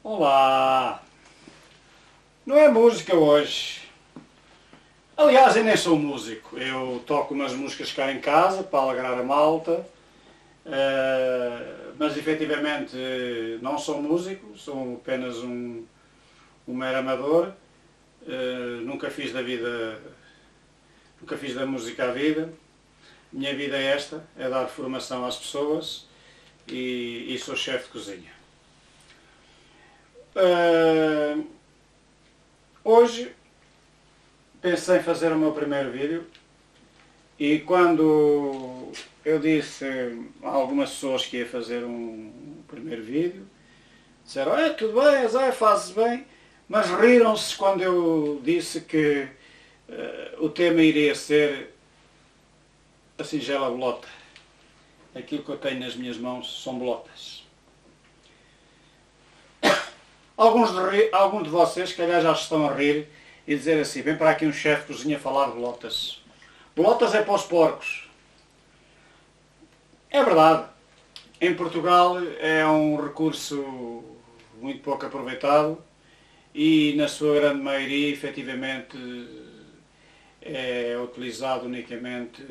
Olá! Não é música hoje. Aliás, eu nem sou músico. Eu toco umas músicas cá em casa para alegrar a malta, mas efetivamente não sou músico, sou apenas um mero amador. Nunca fiz da música a vida. Minha vida é esta, é dar formação às pessoas e sou chefe de cozinha. Hoje pensei em fazer o meu primeiro vídeo e quando eu disse a algumas pessoas que ia fazer um primeiro vídeo, disseram: tudo bem, Zé, fazes bem, mas riram-se quando eu disse que o tema iria ser a singela bolota. Aquilo que eu tenho nas minhas mãos são bolotas. Alguns de vocês, se calhar, já estão a rir e dizer assim: vem para aqui um chefe de cozinha falar de bolotas. Bolotas é para os porcos. É verdade. Em Portugal é um recurso muito pouco aproveitado e, na sua grande maioria, efetivamente, é utilizado unicamente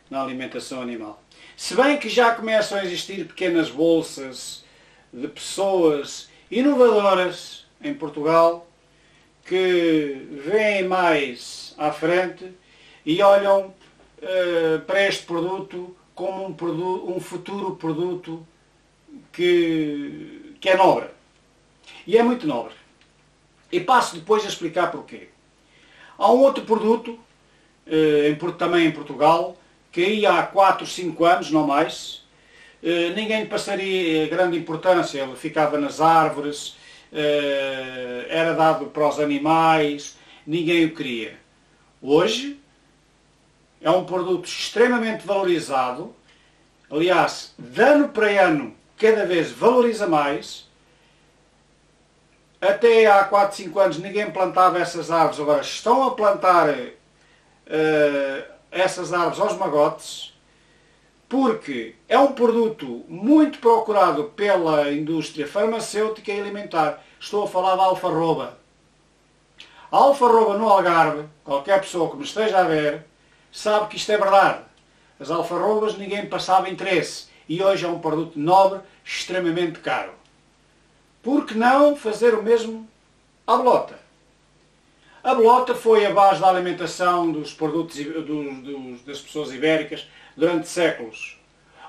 na alimentação animal. Se bem que já começam a existir pequenas bolsas de pessoas inovadoras em Portugal que veem mais à frente e olham para este produto como um futuro produto que é nobre. E é muito nobre. E passo depois a explicar porquê. Há um outro produto, também em Portugal, que aí há 4, 5 anos, não mais, ninguém lhe passaria grande importância, ele ficava nas árvores, era dado para os animais, ninguém o queria. Hoje é um produto extremamente valorizado, aliás, de ano para ano, cada vez valoriza mais. Até há 4, 5 anos ninguém plantava essas árvores, agora estão a plantar essas árvores aos magotes, porque é um produto muito procurado pela indústria farmacêutica e alimentar. Estou a falar da alfarroba. A alfarroba no Algarve, qualquer pessoa que me esteja a ver, sabe que isto é verdade. As alfarrobas ninguém passava interesse e hoje é um produto nobre, extremamente caro. Por que não fazer o mesmo à bolota? A bolota foi a base da alimentação dos produtos das pessoas ibéricas durante séculos.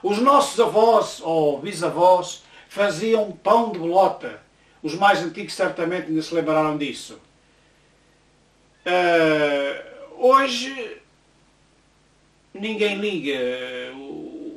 Os nossos avós ou bisavós faziam pão de bolota. Os mais antigos certamente ainda se lembraram disso. Hoje ninguém liga.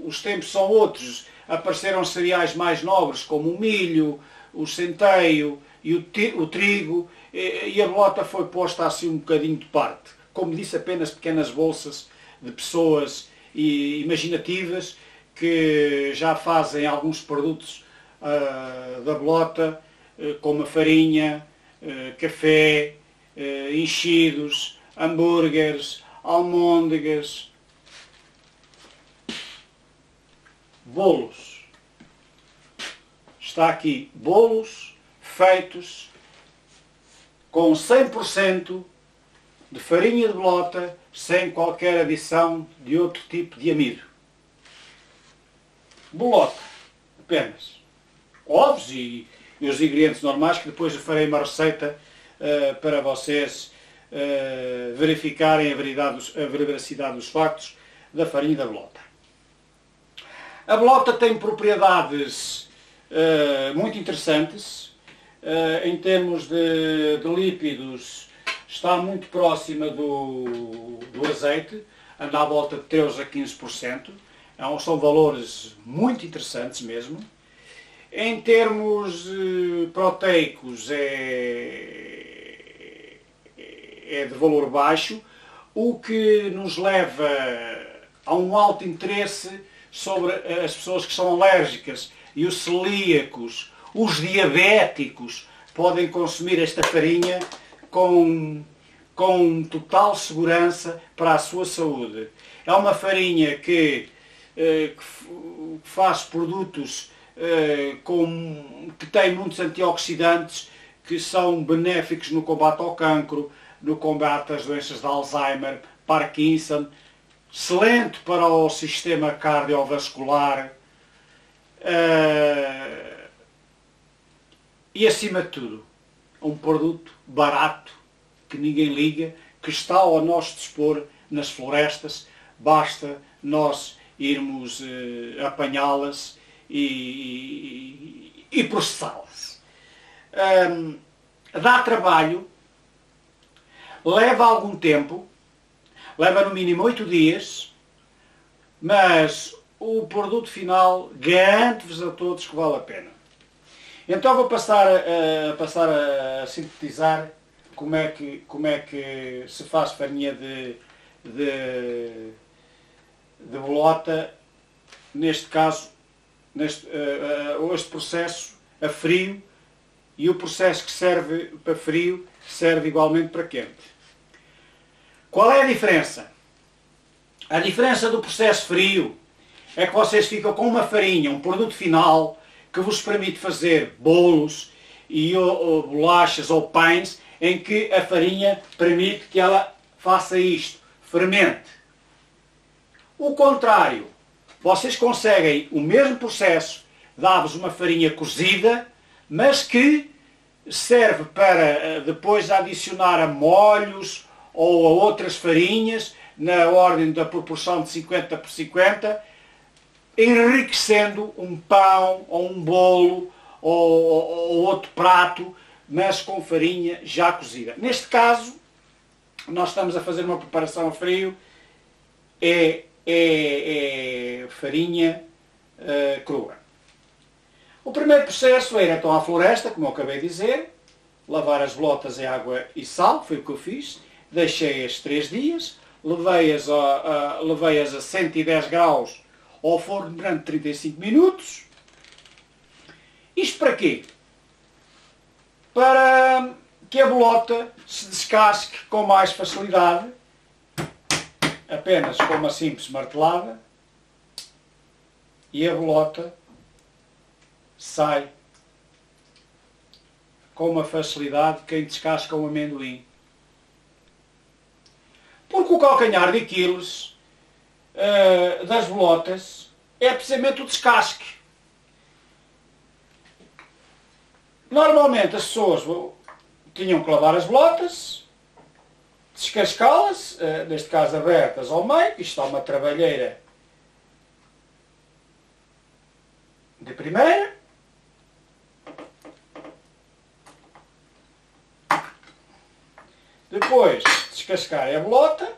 Os tempos são outros. Apareceram cereais mais nobres como o milho, o centeio e o trigo, e a bolota foi posta assim um bocadinho de parte. Como disse, apenas pequenas bolsas de pessoas imaginativas que já fazem alguns produtos da bolota, como a farinha, café, enchidos, hambúrgueres, almôndegas, bolos. Está aqui bolos feitos com 100% de farinha de bolota, sem qualquer adição de outro tipo de amido. Bolota, apenas. Ovos e os ingredientes normais, que depois farei uma receita para vocês verificarem a veracidade dos factos da farinha da bolota. A bolota tem propriedades muito interessantes. Em termos de lípidos, está muito próxima do azeite, anda à volta de 13 a 15%. São valores muito interessantes mesmo. Em termos proteicos, é de valor baixo, o que nos leva a um alto interesse sobre as pessoas que são alérgicas e os celíacos. Os diabéticos podem consumir esta farinha com total segurança para a sua saúde. É uma farinha que faz produtos que tem muitos antioxidantes que são benéficos no combate ao cancro, no combate às doenças de Alzheimer, Parkinson, excelente para o sistema cardiovascular e, acima de tudo, um produto barato, que ninguém liga, que está ao nosso dispor nas florestas, basta nós irmos apanhá-las e processá-las. Dá trabalho, leva algum tempo, leva no mínimo 8 dias, mas o produto final garanto-vos a todos que vale a pena. Então vou passar a sintetizar como é que se faz farinha de bolota, neste caso, este processo a frio, e o processo que serve para frio serve igualmente para quente. Qual é a diferença? A diferença do processo frio é que vocês ficam com uma farinha, um produto final, que vos permite fazer bolos e ou bolachas ou pães, em que a farinha permite que ela faça isto, fermente. O contrário, vocês conseguem o mesmo processo, dá-vos uma farinha cozida, mas que serve para depois adicionar a molhos ou a outras farinhas, na ordem da proporção de 50 por 50, enriquecendo um pão ou um bolo ou outro prato, mas com farinha já cozida. Neste caso, nós estamos a fazer uma preparação a frio, é farinha crua. O primeiro processo era então à floresta, como eu acabei de dizer, lavar as bolotas em água e sal, foi o que eu fiz, deixei-as 3 dias, levei-as a 110 graus ao forno durante 35 minutos. Isto para quê? Para que a bolota se descasque com mais facilidade, apenas com uma simples martelada, e a bolota sai com uma facilidade que quem descasca um amendoim. Porque o calcanhar de Aquiles das bolotas é precisamente o descasque. Normalmente as pessoas tinham que lavar as bolotas, descascá-las, neste caso abertas ao meio, isto está uma trabalheira de primeira. Depois descascar a bolota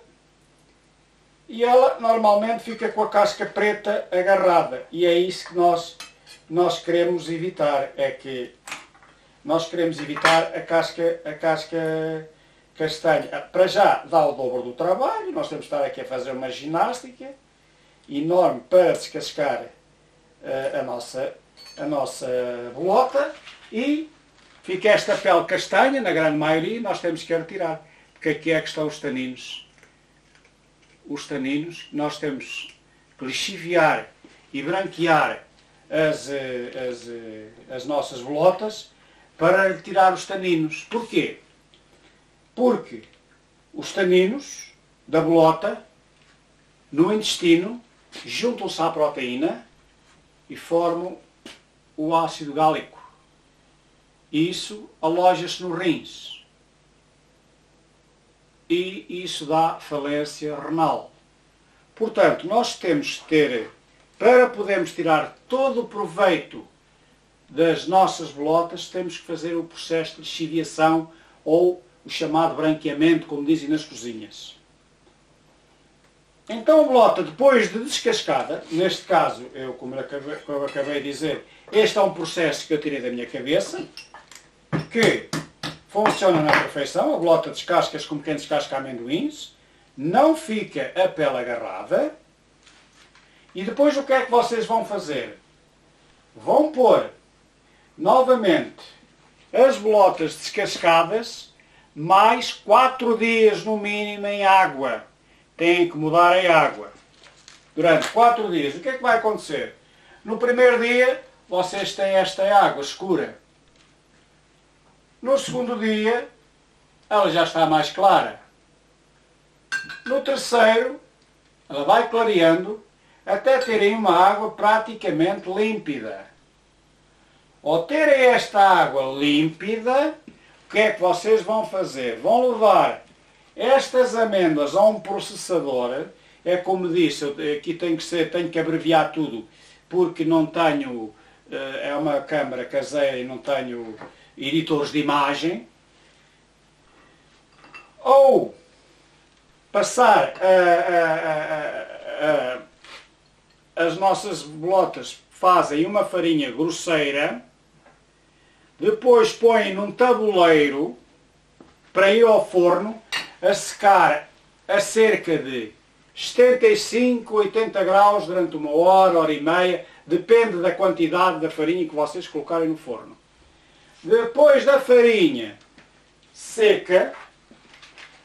e ela normalmente fica com a casca preta agarrada, e é isso que nós queremos evitar, é que nós queremos evitar a casca castanha. Para já dá o dobro do trabalho, nós temos de estar aqui a fazer uma ginástica enorme para descascar a nossa bolota, e fica esta pele castanha, na grande maioria, nós temos que a retirar, porque aqui é que estão os taninos. Os taninos, nós temos que lixiviar e branquear as nossas bolotas para retirar os taninos. Porquê? Porque os taninos da bolota, no intestino, juntam-se à proteína e formam o ácido gálico. E isso aloja-se nos rins. E isso dá falência renal. Portanto, nós temos de ter, para podermos tirar todo o proveito das nossas bolotas, temos que fazer o processo de lixiviação, ou o chamado branqueamento, como dizem nas cozinhas. Então a bolota, depois de descascada, neste caso, como eu acabei de dizer, este é um processo que eu tirei da minha cabeça, que funciona na perfeição. A bolota descasca-se como quem descasca amendoins, não fica a pele agarrada, e depois o que é que vocês vão fazer? Vão pôr novamente as bolotas descascadas, mais 4 dias no mínimo em água. Têm que mudar a água durante 4 dias. O que é que vai acontecer? No primeiro dia vocês têm esta água escura. No segundo dia, ela já está mais clara. No terceiro, ela vai clareando até terem uma água praticamente límpida. Ao terem esta água límpida, o que é que vocês vão fazer? Vão levar estas amêndoas a um processador. É como disse, aqui tenho que abreviar tudo, porque não tenho, é uma câmara caseira e não tenho editores de imagem. Ou passar as nossas bolotas fazem uma farinha grosseira, depois põem num tabuleiro para ir ao forno a secar a cerca de 75, 80 graus durante 1 hora, hora e meia, depende da quantidade da farinha que vocês colocarem no forno. Depois da farinha seca,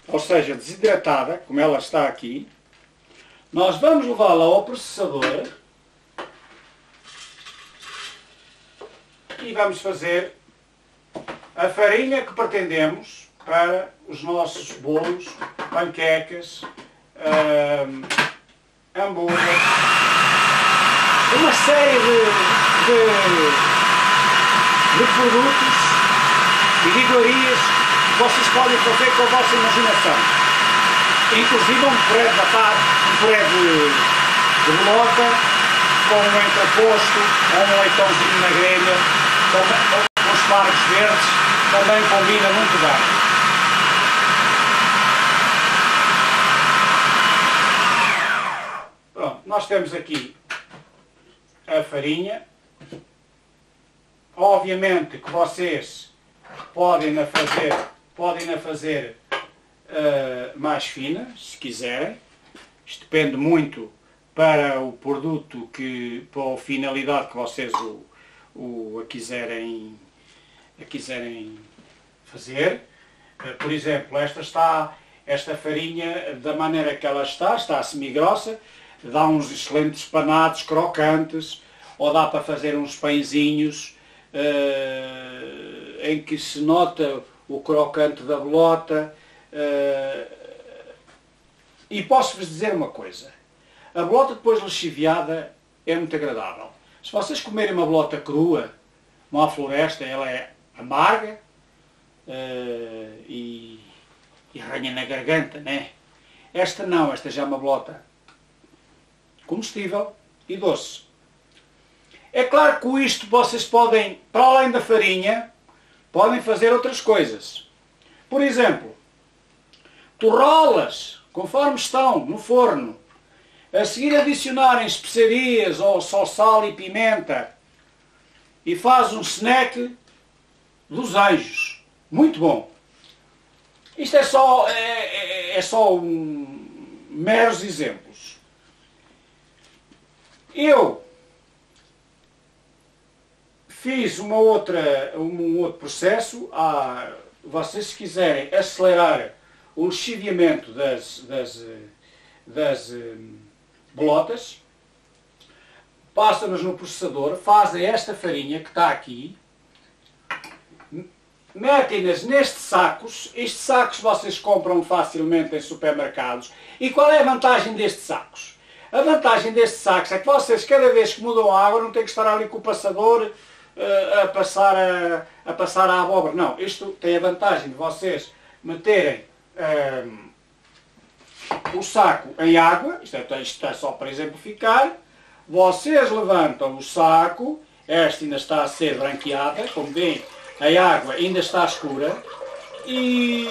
ou seja, desidratada, como ela está aqui, nós vamos levá-la ao processador e vamos fazer a farinha que pretendemos para os nossos bolos, panquecas, hambúrguer, uma série de produtos e de iguarias que vocês podem fazer com a vossa imaginação. Inclusive um puré de batata, um puré de bolota, com um entreposto, ou um leitãozinho na grelha, com os espargos verdes, também combina muito bem. Pronto, nós temos aqui a farinha. Obviamente que vocês podem-na fazer mais fina, se quiserem. Isto depende muito para o produto, para a finalidade que vocês a quiserem fazer. Por exemplo, esta farinha, da maneira que ela está semi-grossa, dá uns excelentes panados crocantes, ou dá para fazer uns pãezinhos em que se nota o crocante da bolota. E posso-vos dizer uma coisa, a bolota depois lixiviada é muito agradável. Se vocês comerem uma bolota crua, uma floresta, ela é amarga e arranha na garganta, né? Esta não, esta já é uma bolota comestível e doce. É claro que com isto vocês podem, para além da farinha, podem fazer outras coisas. Por exemplo, torrolas, conforme estão no forno, a seguir adicionarem especiarias ou só sal e pimenta, e faz um snack dos anjos. Muito bom. Isto é só meros exemplos. Eu fiz um outro processo. Vocês, se quiserem acelerar o lixiviamento das bolotas, passam-nas no processador, fazem esta farinha que está aqui, metem-nas nestes sacos. Estes sacos vocês compram facilmente em supermercados. E qual é a vantagem destes sacos? A vantagem destes sacos é que vocês, cada vez que mudam a água, não têm que estar ali com o passador a passar a abóbora. Não, isto tem a vantagem de vocês meterem o saco em água. Isto é só para exemplificar. Vocês levantam o saco, esta ainda está a ser branqueada, como veem, a água ainda está escura, e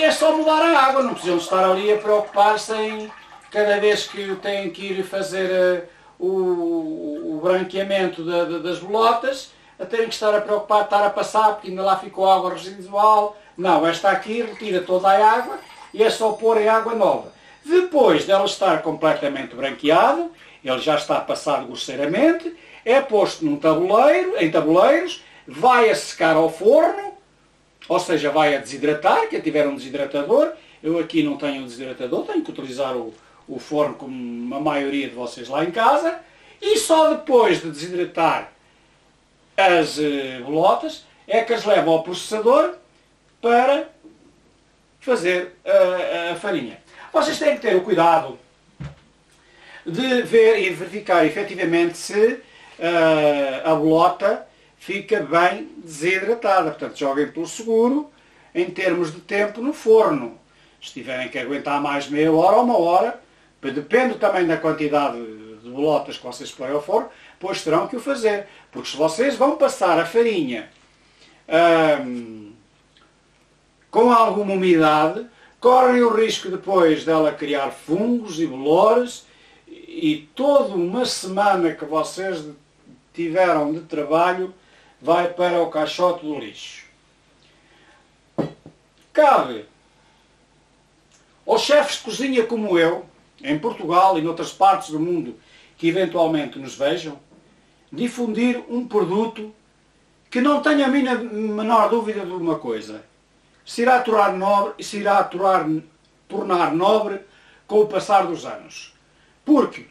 é só mudar a água, não precisam estar ali a preocupar-se em, cada vez que têm que ir fazer o branqueamento das bolotas, a terem que estar a preocupar, estar a passar, porque ainda lá ficou água residual. Não, esta aqui retira toda a água e é só pôr em água nova. Depois dela estar completamente branqueado, ele já está passado grosseiramente, é posto em tabuleiros, vai a secar ao forno, ou seja, vai a desidratar. Quem tiver um desidratador, eu aqui não tenho um desidratador, tenho que utilizar o forno como a maioria de vocês lá em casa, E só depois de desidratar as bolotas é que as levam ao processador para fazer a farinha. Vocês têm que ter o cuidado de ver e verificar efetivamente se a bolota fica bem desidratada. Portanto, joguem pelo seguro em termos de tempo no forno. Se tiverem que aguentar mais meia hora ou uma hora, depende também da quantidade de bolotas que vocês põem ao forno, pois terão que o fazer. Porque se vocês vão passar a farinha com alguma umidade, correm o risco depois dela criar fungos e bolores, e toda uma semana que vocês tiveram de trabalho vai para o caixote do lixo. Cabe aos chefes de cozinha como eu, em Portugal e noutras partes do mundo que eventualmente nos vejam, difundir um produto que não tenha a menor dúvida de uma coisa: se irá tornar nobre, se irá tornar nobre com o passar dos anos. Porque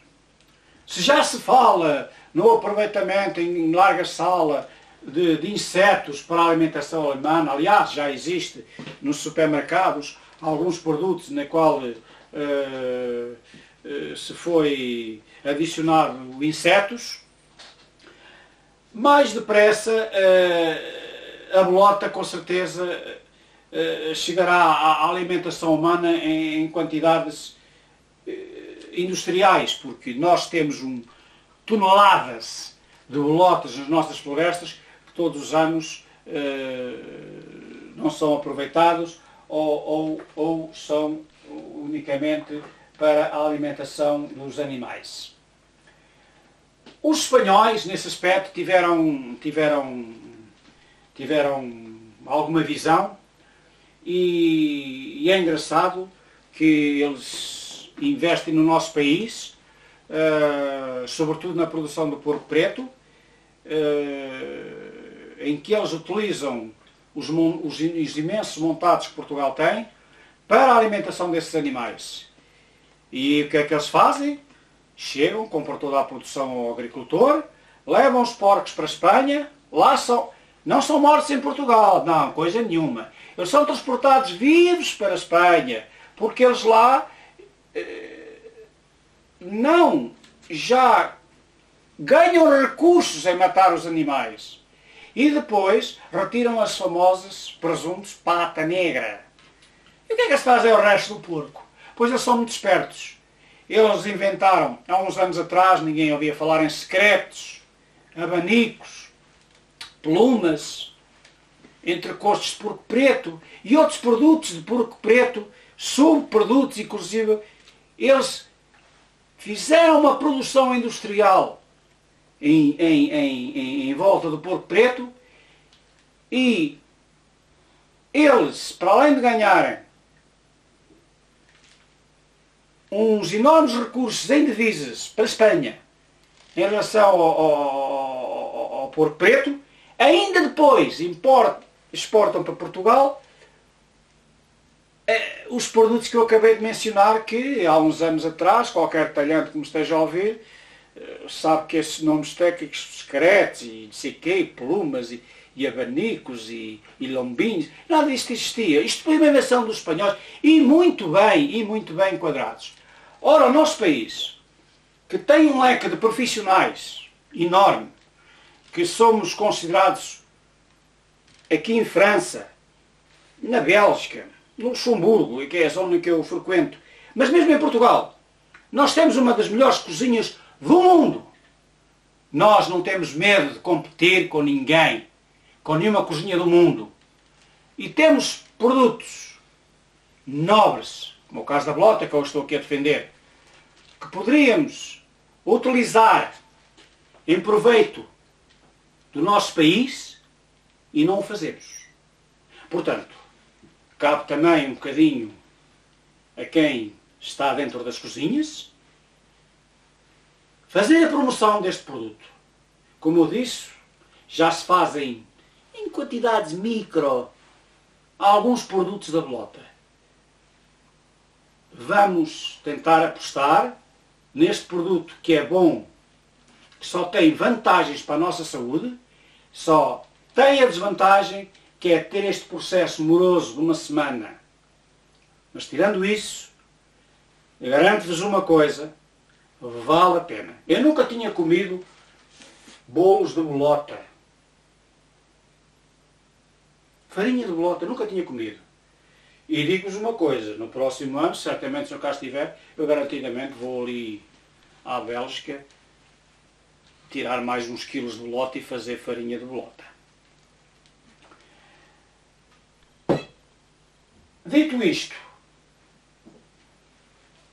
se já se fala no aproveitamento em larga escala de insetos para a alimentação alemã, aliás, já existe nos supermercados alguns produtos na qual se foi adicionado insetos, mais depressa a bolota com certeza chegará à alimentação humana em quantidades industriais, porque nós temos toneladas de bolotas nas nossas florestas que todos os anos não são aproveitados ou são unicamente para a alimentação dos animais. Os espanhóis, nesse aspecto, tiveram alguma visão, e é engraçado que eles investem no nosso país, sobretudo na produção do porco preto, em que eles utilizam os imensos montados que Portugal tem para a alimentação desses animais. E o que é que eles fazem? Chegam, compram toda a produção ao agricultor, levam os porcos para a Espanha, lá não são mortos em Portugal, não, coisa nenhuma. Eles são transportados vivos para a Espanha, porque eles lá não já ganham recursos em matar os animais. E depois retiram as famosas presuntos pata negra. E o que é que se faz ao resto do porco? Pois eles são muito espertos. Eles inventaram, há uns anos atrás, ninguém ouvia falar em secretos, abanicos, plumas, entrecostos de porco preto e outros produtos de porco preto, subprodutos, inclusive. Eles fizeram uma produção industrial em volta do porco preto, e eles, para além de ganharem uns enormes recursos em divisas para a Espanha em relação ao porco preto, ainda depois exportam para Portugal os produtos que eu acabei de mencionar, que há uns anos atrás, qualquer talhante que me esteja a ouvir sabe que esses nomes técnicos, secretos e não sei o quê, plumas e abanicos e lombinhos, nada disto existia. Isto foi uma invenção dos espanhóis, e muito bem enquadrados. Ora, o nosso país, que tem um leque de profissionais enorme, que somos considerados aqui em França, na Bélgica, no Luxemburgo, que é a zona que eu frequento, mas mesmo em Portugal, nós temos uma das melhores cozinhas do mundo. Nós não temos medo de competir com ninguém, com nenhuma cozinha do mundo. E temos produtos nobres, como o caso da bolota, que eu estou aqui a defender, que poderíamos utilizar em proveito do nosso país e não o fazemos. Portanto, cabe também um bocadinho a quem está dentro das cozinhas fazer a promoção deste produto. Como eu disse, já se fazem em quantidades micro alguns produtos da bolota. Vamos tentar apostar neste produto que é bom que só tem vantagens para a nossa saúde, só tem a desvantagem que é ter este processo moroso de uma semana. Mas tirando isso, eu garanto-vos uma coisa, vale a pena. Eu nunca tinha comido bolos de bolota. Farinha de bolota, nunca tinha comido. E digo-vos uma coisa, no próximo ano, certamente se eu cá estiver, eu garantidamente vou ali à Bélgica tirar mais uns quilos de bolota e fazer farinha de bolota. Dito isto,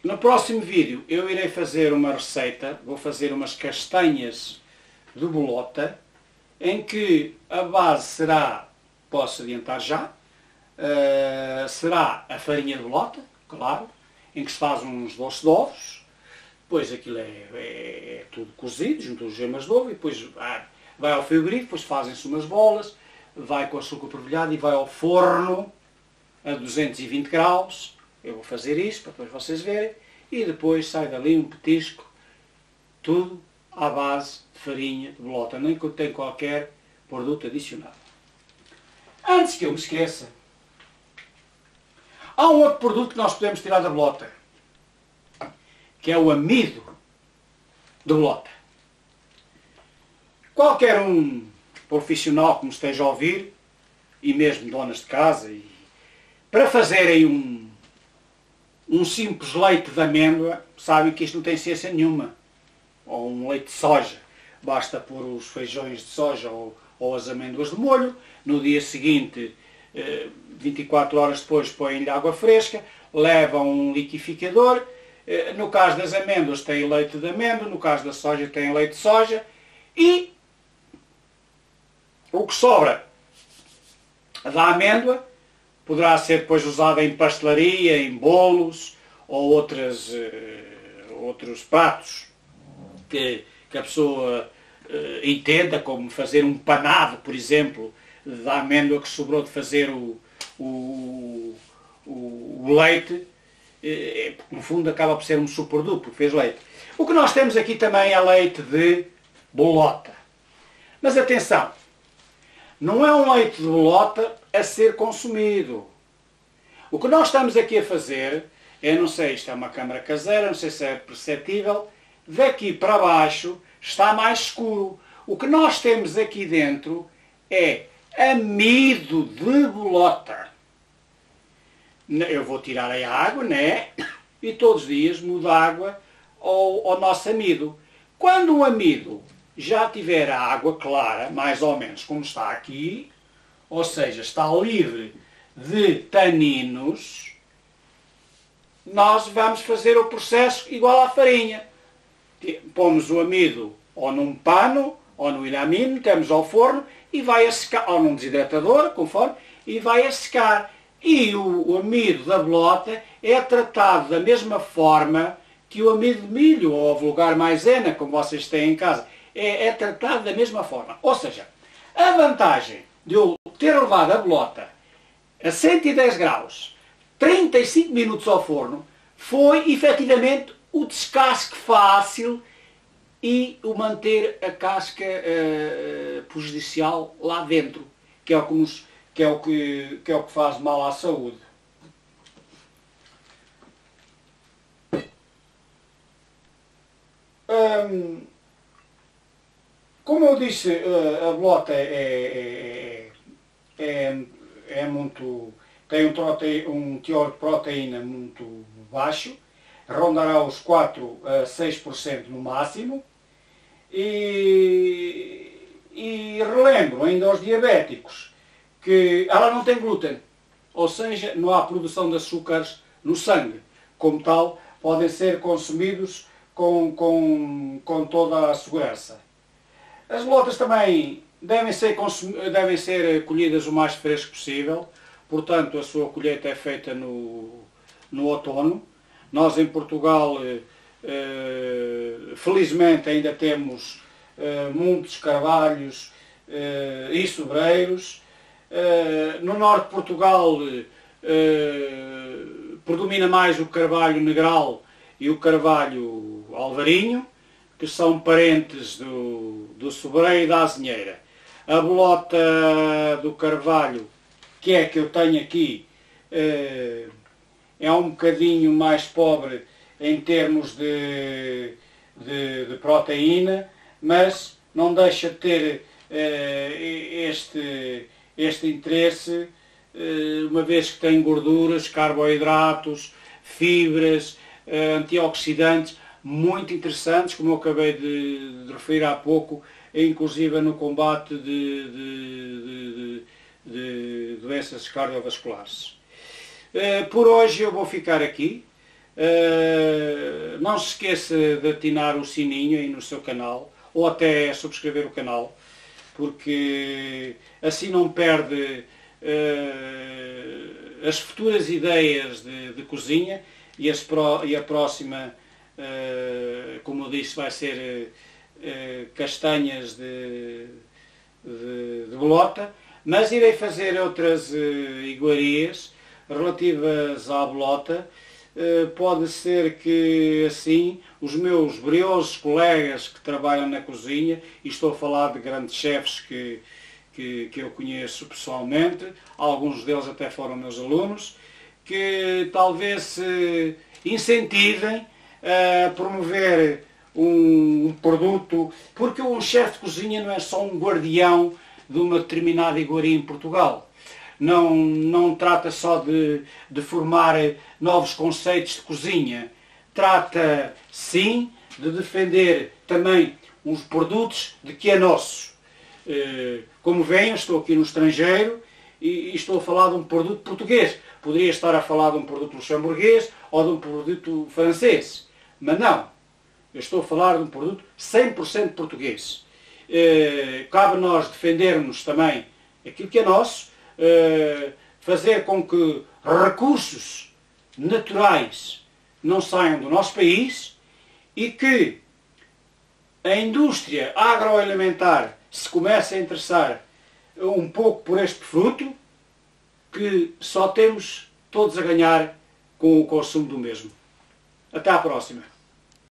no próximo vídeo eu irei fazer uma receita, vou fazer umas castanhas de bolota, em que a base será, posso adiantar já, será a farinha de bolota, claro, em que se faz uns doces de ovos, depois aquilo é tudo cozido, junto às gemas de ovo, e depois vai ao frigorífico, depois fazem-se umas bolas, vai com açúcar polvilhado e vai ao forno a 220 graus. Eu vou fazer isto para depois vocês verem, e depois sai dali um petisco, tudo à base de farinha de bolota, nem contém qualquer produto adicionado. Antes que eu me esqueça, há um outro produto que nós podemos tirar da bolota, que é o amido de bolota. Qualquer um profissional que me esteja a ouvir, e mesmo donas de casa, para fazerem um simples leite de amêndoa, sabem que isto não tem ciência nenhuma, ou um leite de soja. Basta pôr os feijões de soja ou as amêndoas de molho, no dia seguinte, 24 horas depois, põem-lhe água fresca, levam um liquidificador. No caso das amêndoas tem leite de amêndoa, no caso da soja tem leite de soja, e o que sobra da amêndoa poderá ser depois usado em pastelaria, em bolos ou outros pratos que a pessoa entenda, como fazer um panado, por exemplo, da amêndoa que sobrou de fazer o leite, porque no fundo acaba por ser um subproduto, porque fez leite. O que nós temos aqui também é leite de bolota. Mas atenção, não é um leite de bolota a ser consumido. O que nós estamos aqui a fazer, eu não sei, isto é uma câmara caseira, não sei se é perceptível, daqui para baixo está mais escuro. O que nós temos aqui dentro é amido de bolota. Eu vou tirar a água, né? E todos os dias mudo a água ao nosso amido. Quando o amido já tiver a água clara, mais ou menos como está aqui, ou seja, está livre de taninos, nós vamos fazer o processo igual à farinha. Pomos o amido ou num pano, ou no inamine, metemos ao forno e vai a secar, ou num desidratador, conforme, e vai a secar. E o amido da bolota é tratado da mesma forma que o amido de milho, ou vulgar maisena, como vocês têm em casa, é tratado da mesma forma. Ou seja, a vantagem de eu ter levado a bolota a 110 graus, 35 minutos ao forno, foi efetivamente o descasque fácil e o manter a casca prejudicial lá dentro, que é o que faz mal à saúde. Como eu disse, a bolota tem um teor de proteína muito baixo, rondará os 4 a 6% no máximo, e relembro ainda aos diabéticos que ela não tem glúten, ou seja, não há produção de açúcares no sangue. Como tal, podem ser consumidos com toda a segurança. As bolotas também devem ser colhidas o mais fresco possível, portanto a sua colheita é feita no outono. Nós em Portugal, felizmente, ainda temos muitos carvalhos e sobreiros. No norte de Portugal predomina mais o carvalho negral e o carvalho alvarinho, que são parentes do sobreiro e da azinheira. A bolota do carvalho, que é que eu tenho aqui, é um bocadinho mais pobre em termos de proteína, mas não deixa de ter este interesse, uma vez que tem gorduras, carboidratos, fibras, antioxidantes, muito interessantes, como eu acabei de referir há pouco, inclusive no combate de doenças cardiovasculares. Por hoje eu vou ficar aqui. Não se esqueça de atinar o sininho aí no seu canal, ou até subscrever o canal, porque assim não perde as futuras ideias de cozinha, e a próxima, como eu disse, vai ser castanhas de bolota, mas irei fazer outras iguarias relativas à bolota. Pode ser que assim os meus briosos colegas que trabalham na cozinha, e estou a falar de grandes chefes que eu conheço pessoalmente, alguns deles até foram meus alunos, que talvez se incentivem a promover um produto, porque um chefe de cozinha não é só um guardião de uma determinada iguaria em Portugal. Não trata só de formar novos conceitos de cozinha. Trata, sim, de defender também uns produtos de que é nosso. Como veem, estou aqui no estrangeiro e estou a falar de um produto português. Poderia estar a falar de um produto luxemburguês ou de um produto francês. Mas não. Eu estou a falar de um produto 100% português. Cabe a nós defendermos também aquilo que é nosso, fazer com que recursos naturais não saiam do nosso país e que a indústria agroalimentar se comece a interessar um pouco por este fruto, que só temos todos a ganhar com o consumo do mesmo. Até à próxima.